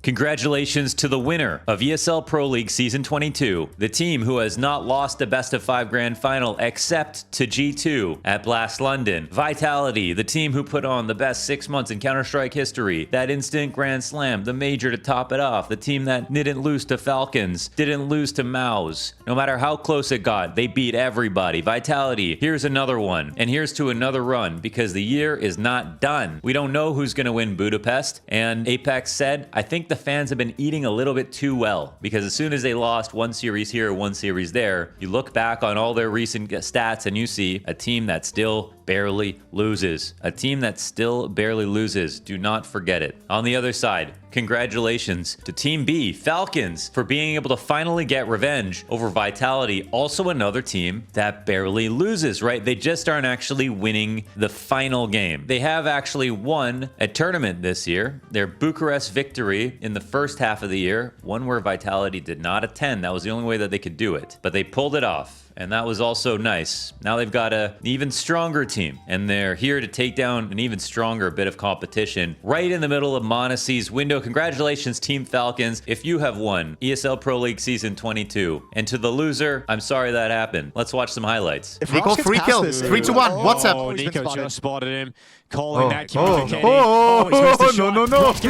Congratulations to the winner of ESL Pro League Season 22, the team who has not lost a best-of-5 grand final except to G2 at Blast London. Vitality, the team who put on the best 6 months in Counter-Strike history, that instant Grand Slam, the major to top it off, the team that didn't lose to Falcons, didn't lose to Mouse. No matter how close it got, they beat everybody. Vitality, here's another one, and here's to another run, because the year is not done. We don't know who's going to win Budapest, and Apex said, I think the fans have been eating a little bit too well, because as soon as they lost one series here, one series there, you look back on all their recent stats and you see a team that still barely loses. A team that still barely loses. Do not forget it. On the other side, congratulations to Team B, Falcons, for being able to finally get revenge over Vitality. Also another team that barely loses, right? They just aren't actually winning the final game. They have actually won a tournament this year. Their Bucharest victory in the first half of the year, one where Vitality did not attend. That was the only way that they could do it. But they pulled it off. And that was also nice. Now they've got an even stronger team, and they're here to take down an even stronger bit of competition right in the middle of Monacy's window. Congratulations, Team Falcons, if you have won ESL Pro League Season 22. And to the loser, I'm sorry that happened. Let's watch some highlights. Nico, free kill. 3 to 1. What's up? Oh, Nico just spotted him. Calling that communicating. No, no, no.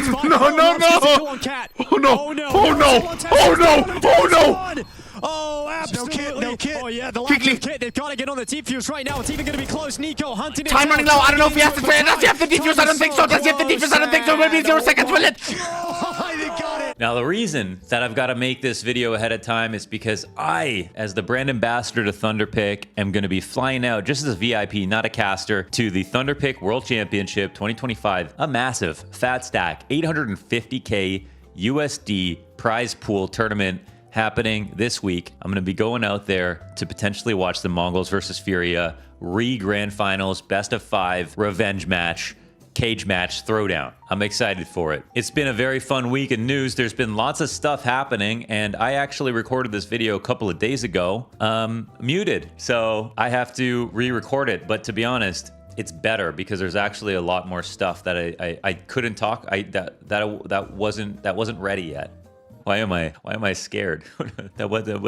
No. Oh, absolutely. No kit. Oh, yeah, the lack of kit. They've got to get on the defuse right now. It's even going to be close. Nico hunting it. Time running low. I don't know if he has to spray. Does he have the defuse? I don't think so. Does he have the defuse? I don't think so. Maybe 0 seconds. Will it? They got it. Now, the reason that I've got to make this video ahead of time is because I, as the brand ambassador to thunderpick, am going to be flying out just as a VIP, not a caster, to the thunderpick World Championship 2025. A massive fat stack, 850K USD prize pool tournament happening this week. I'm going to be going out there to potentially watch the Mongols versus Furia re-grand finals, best of 5 revenge match, cage match throwdown. I'm excited for it. It's been a very fun week in news. There's been lots of stuff happening, and I actually recorded this video a couple of days ago, muted. So I have to re-record it, but to be honest, it's better because there's actually a lot more stuff that I couldn't talk. That wasn't ready yet. Why am I scared? That wasn't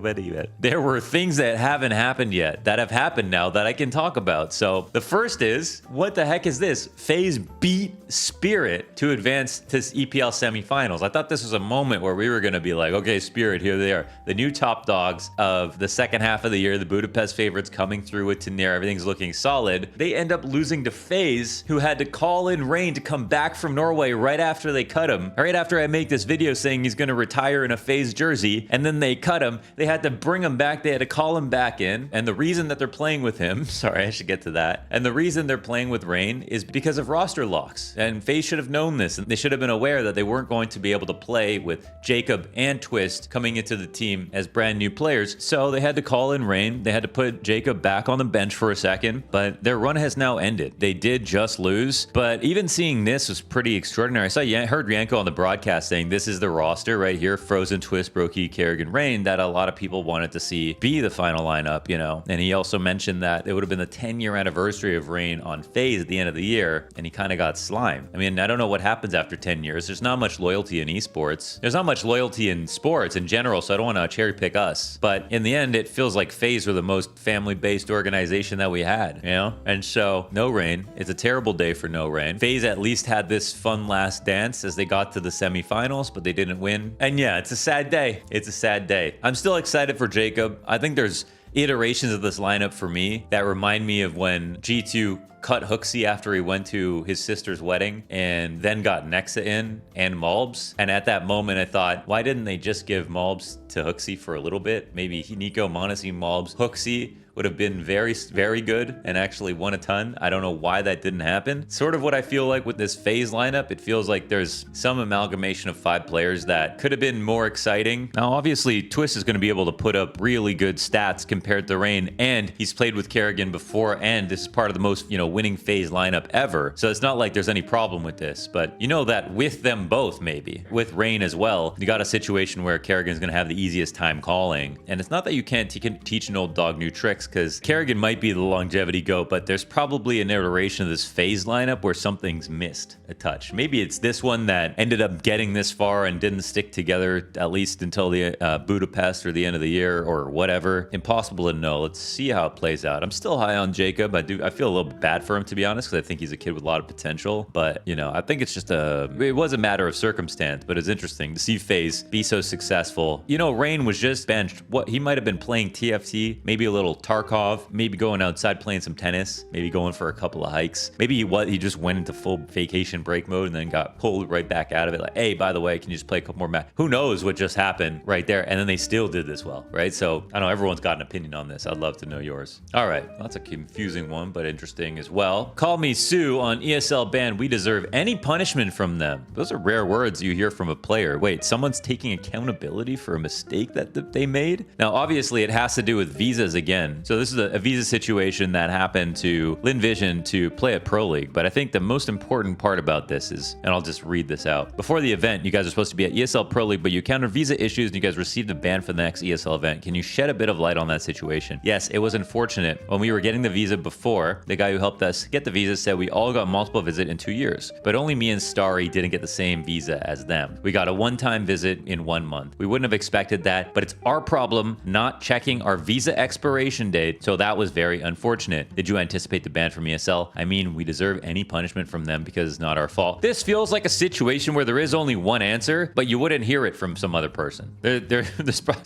ready yet. There were things that haven't happened yet that have happened now that I can talk about. So the first is, what the heck is this? FaZe beat Spirit to advance to EPL semifinals. I thought this was a moment where we were going to be like, okay, Spirit, here they are. The new top dogs of the second half of the year, the Budapest favorites coming through with Tanir. Everything's looking solid. They end up losing to FaZe, who had to call in Rain to come back from Norway right after they cut him. Right after I make this video saying he's going to retire in a FaZe jersey, and then they cut him. They had to bring him back. They had to call him back in. And the reason that they're playing with him, sorry, I should get to that. And the reason they're playing with Rain is because of roster locks. And FaZe should have known this. And they should have been aware that they weren't going to be able to play with Jacob and Twist coming into the team as brand new players. So they had to call in Rain. They had to put Jacob back on the bench for a second. But their run has now ended. They did just lose. But even seeing this was pretty extraordinary. I heard Yanko on the broadcast saying this is the roster right here, Frozen, Twist, Brokey, Kerrigan, Rain, that a lot of people wanted to see be the final lineup, you know. And he also mentioned that it would have been the 10-year anniversary of Rain on FaZe at the end of the year, and he kind of got slimed. I mean, I don't know what happens after 10 years. There's not much loyalty in esports. There's not much loyalty in sports in general, so I don't want to cherry pick us. But in the end, it feels like FaZe were the most family-based organization that we had, you know? And so, no Rain. It's a terrible day for no Rain. FaZe at least had this fun last dance as they got to the semifinals, but they didn't win. And yeah, it's a sad day. It's a sad day. I'm still excited for Jacob. I think there's iterations of this lineup for me that remind me of when G2 cut Hooksy after he went to his sister's wedding and then got Nexa in and Malbs. And at that moment, I thought, why didn't they just give Malbs to Hooksy for a little bit? Maybe Nico, Monacy, Malbs, Hooksy would have been very, very good and actually won a ton. I don't know why that didn't happen. Sort of what I feel like with this FaZe lineup. It feels like there's some amalgamation of 5 players that could have been more exciting. Now, obviously, Twist is going to be able to put up really good stats compared to Rain, and he's played with Kerrigan before, and this is part of the most, winning FaZe lineup ever. So it's not like there's any problem with this, but you know that with them both, maybe, with Rain as well, you got a situation where Kerrigan's going to have the easiest time calling. And it's not that you can't teach an old dog new tricks, because Kerrigan might be the longevity GOAT, but there's probably an iteration of this FaZe lineup where something's missed a touch. Maybe it's this one that ended up getting this far and didn't stick together at least until the Budapest or the end of the year or whatever. Impossible to know. Let's see how it plays out. I'm still high on Jacob. I feel a little bit bad for him, to be honest, because I think he's a kid with a lot of potential. But, you know, I think it's just it was a matter of circumstance, but it's interesting to see FaZe be so successful. You know, Rain was just benched. What, he might have been playing TFT, maybe a little Tarkov, maybe going outside playing some tennis, maybe going for a couple of hikes. Maybe he just went into full vacation break mode and then got pulled right back out of it. Like, hey, by the way, can you just play a couple more matches? Who knows what just happened right there? And then they still did this well, right? So I know everyone's got an opinion on this. I'd love to know yours. All right, well, that's a confusing one, but interesting as well. Call me Sue on ESL ban. We deserve any punishment from them. Those are rare words you hear from a player. Wait, someone's taking accountability for a mistake that they made? Now, obviously, it has to do with visas again. So this is a visa situation that happened to Lynn Vision to play at Pro League. But I think the most important part about this is, and I'll just read this out. Before the event, you guys are supposed to be at ESL Pro League, but you encountered visa issues and you guys received a ban for the next ESL event. Can you shed a bit of light on that situation? Yes, it was unfortunate. When we were getting the visa before, the guy who helped us get the visa said we all got multiple visits in 2 years, but only me and Starry didn't get the same visa as them. We got a one-time visit in 1 month. We wouldn't have expected that, but it's our problem not checking our visa expiration date, so that was very unfortunate. Did you anticipate the ban from ESL? I mean, we deserve any punishment from them because it's not our fault. This feels like a situation where there is only one answer, but you wouldn't hear it from some other person. There's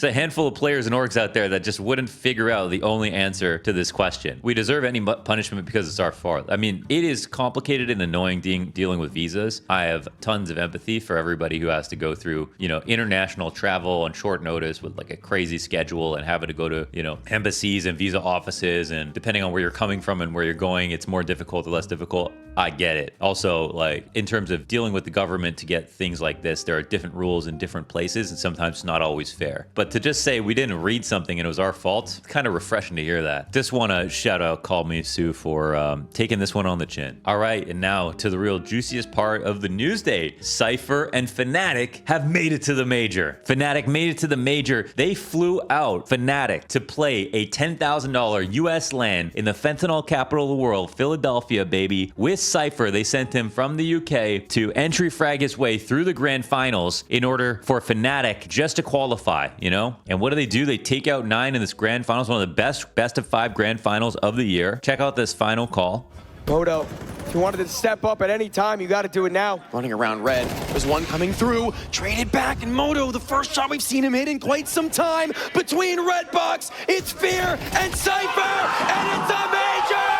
a handful of players and orgs out there that just wouldn't figure out the only answer to this question. We deserve any punishment because it's our fault. I mean, it is complicated and annoying dealing with visas. I have tons of empathy for everybody who has to go through, you know, international travel on short notice with like a crazy schedule and having to go to, you know, embassies and visa offices, and depending on where you're coming from and where you're going, it's more difficult or less difficult. I get it. Also, like, in terms of dealing with the government to get things like this, there are different rules in different places, and sometimes it's not always fair. But to just say we didn't read something and it was our fault, it's kind of refreshing to hear that. Just want to shout out Call Me Sue for taking this one on the chin. All right, and now to the real juiciest part of the news day. CYPHER and fnatic have made it to the major. fnatic made it to the major. They flew out fnatic to play a $10,000 US LAN in the fentanyl capital of the world, Philadelphia, baby, with CYPHER. They sent him from the UK to entry frag his way through the grand finals in order for fnatic just to qualify, you know? And what do? They take out 9 in this grand finals, one of the best of 5 grand finals of the year. Check out this final call. Moto, if you wanted to step up at any time, you got to do it now. Running around red. There's one coming through. Traded back, and Moto, the first shot we've seen him hit in quite some time. Between red box, it's Fear and CYPHER, and it's a major!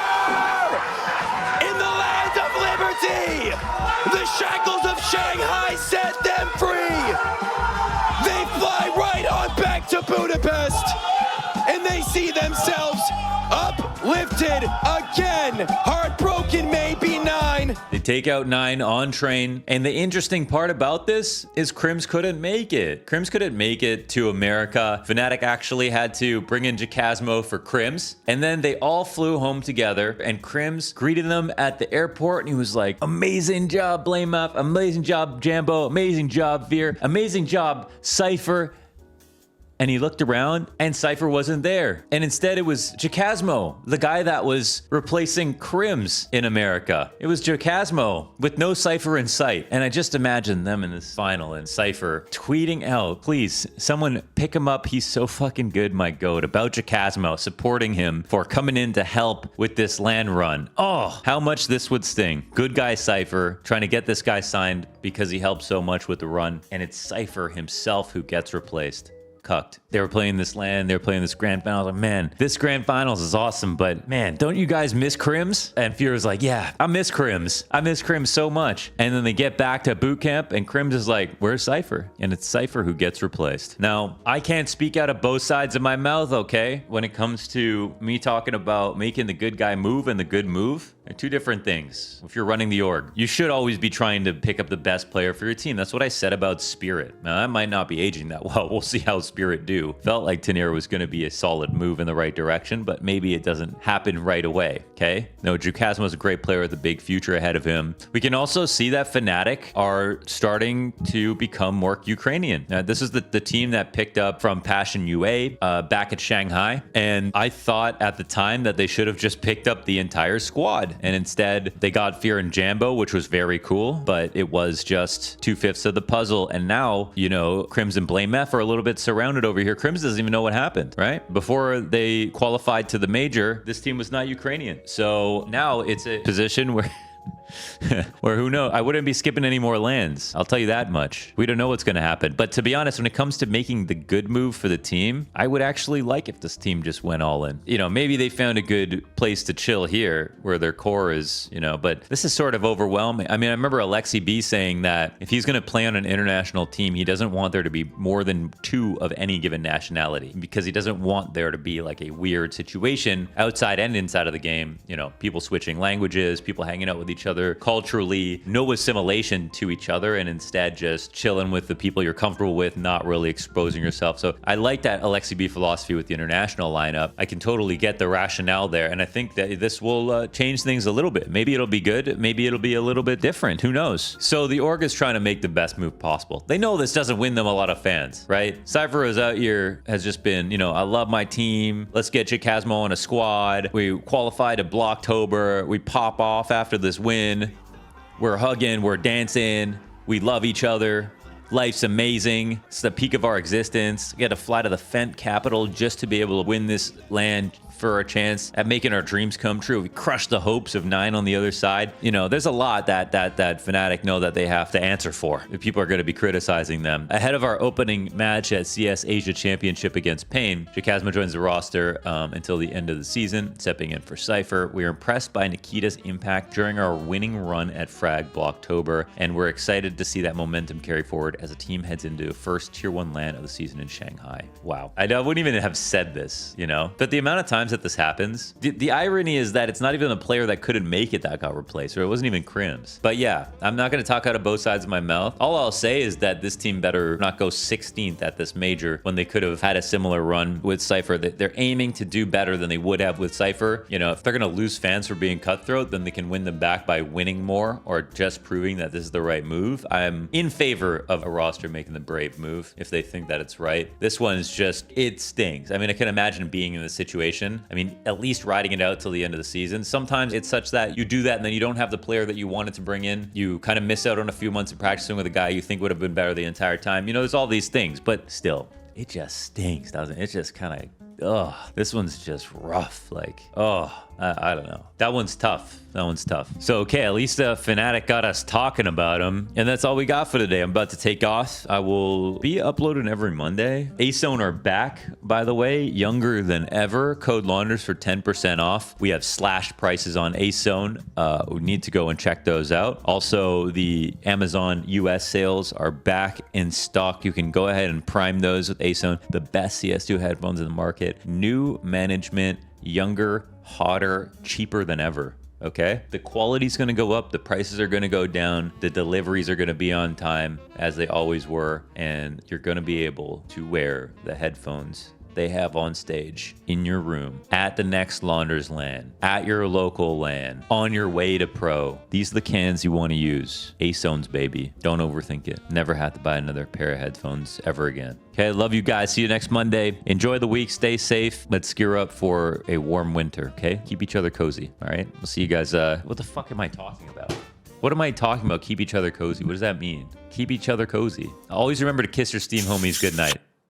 In the land of liberty, the shackles of Shanghai set them free. They fly right on back to Budapest, and they see themselves uplifted again. Heartbroken may be 9. They take out 9 on train. And the interesting part about this is Crims couldn't make it. Crims couldn't make it to America. fnatic actually had to bring in Jacasmo for Crims. And then they all flew home together. And Crims greeted them at the airport. And he was like, amazing job, Blame Up. Amazing job, Jambo. Amazing job, Veer. Amazing job, CYPHER. And he looked around and CYPHER wasn't there. And instead it was Jacasmo, the guy that was replacing Crims in America. It was Jacasmo with no CYPHER in sight. And I just imagine them in this final and CYPHER tweeting out, please, someone pick him up. He's so fucking good, my goat, about Jacasmo, supporting him for coming in to help with this LAN run. Oh, how much this would sting. Good guy CYPHER trying to get this guy signed because he helped so much with the run. And it's CYPHER himself who gets replaced. Cucked. They were playing this LAN, they were playing this grand finals. Like, man, this grand finals is awesome, but man, don't you guys miss Crims? And Fear was like, yeah, I miss Crims. I miss Crims so much. And then they get back to boot camp and Crims is like, where's CYPHER? And it's CYPHER who gets replaced. Now, I can't speak out of both sides of my mouth, okay? When it comes to me talking about making the good guy move and the good move, they're two different things. If you're running the org, you should always be trying to pick up the best player for your team. That's what I said about Spirit. Now, that might not be aging that well. We'll see how Spirit do. Felt like Tenir was going to be a solid move in the right direction, but maybe it doesn't happen right away, okay? No, Jukasmo is a great player with a big future ahead of him. We can also see that Fnatic are starting to become more Ukrainian. Now, this is the team that picked up from Passion UA back at Shanghai, and I thought at the time that they should have just picked up the entire squad, and instead they got Fear and Jambo, which was very cool, but it was just 2/5 of the puzzle. And now, you know, Crims and Blame F are a little bit surrounded over here. Crims doesn't even know what happened, right? Before they qualified to the major, this team was not Ukrainian. So now it's a position where where who knows? I wouldn't be skipping any more lands. I'll tell you that much. We don't know what's going to happen. But to be honest, when it comes to making the good move for the team, I would actually like if this team just went all in. You know, maybe they found a good place to chill here where their core is, you know, but this is sort of overwhelming. I mean, I remember Alexi B saying that if he's going to play on an international team, he doesn't want there to be more than 2 of any given nationality because he doesn't want there to be like a weird situation outside and inside of the game. You know, people switching languages, people hanging out with each other culturally, no assimilation to each other, and instead just chilling with the people you're comfortable with, not really exposing yourself. So I like that Alexi B philosophy with the international lineup. I can totally get the rationale there, and I think that this will change things a little bit. Maybe it'll be good, maybe it'll be a little bit different, who knows? So the org is trying to make the best move possible. They know this doesn't win them a lot of fans, right? CYPHER is out here, has just been, you know, I love my team, let's get Jukasmo on a squad, we qualify to Blocktober, we pop off after this win, we're hugging, we're dancing, we love each other, life's amazing, it's the peak of our existence. We got to fly to the Fent capital just to be able to win this land for a chance at making our dreams come true. We crushed the hopes of 9 on the other side. You know, there's a lot that Fnatic know that they have to answer for if people are going to be criticizing them. Ahead of our opening match at CS Asia Championship against Pain, Jukasmo joins the roster until the end of the season, stepping in for CYPHER. We are impressed by Nikita's impact during our winning run at Frag Blocktober, and we're excited to see that momentum carry forward as a team heads into the first Tier 1 LAN of the season in Shanghai. Wow. I wouldn't even have said this, you know, but the amount of times that this happens, the irony is that it's not even a player that couldn't make it that got replaced, or it wasn't even Crims. But yeah, I'm not going to talk out of both sides of my mouth. All I'll say is that this team better not go 16th at this major when they could have had a similar run with CYPHER. They're aiming to do better than they would have with CYPHER. You know, if they're going to lose fans for being cutthroat, then they can win them back by winning more or just proving that this is the right move. I'm in favor of a roster making the brave move if they think that it's right. This one is just, it stings. I mean, I can imagine being in this situation. I mean, at least riding it out till the end of the season. Sometimes it's such that you do that and then you don't have the player that you wanted to bring in. You kind of miss out on a few months of practicing with a guy you think would have been better the entire time. You know, there's all these things, but still, it just stinks, doesn't it? It just kind of, this one's just rough. Like, I don't know. That one's tough. That one's tough. So, okay, at least Fnatic got us talking about him. And that's all we got for today. I'm about to take off. I will be uploading every Monday. ASON are back, by the way, younger than ever. Code launders for 10% off. We have slashed prices on ASON. We need to go and check those out. Also, the Amazon US sales are back in stock. You can go ahead and prime those with ASON. The best CS2 headphones in the market. New management, younger, hotter, cheaper than ever. Okay, the quality's going to go up, the prices are going to go down, the deliveries are going to be on time as they always were, and you're going to be able to wear the headphones they have on stage in your room at the next Launders LAN, at your local LAN, on your way to pro. These are the cans you want to use. ASON's, baby. Don't overthink it. Never have to buy another pair of headphones ever again. Okay, love you guys. See you next Monday. Enjoy the week. Stay safe. Let's gear up for a warm winter, okay? Keep each other cozy, all right? We'll see you guys. What the fuck am I talking about? What am I talking about? Keep each other cozy. What does that mean? Keep each other cozy. Always remember to kiss your Steam homies goodnight.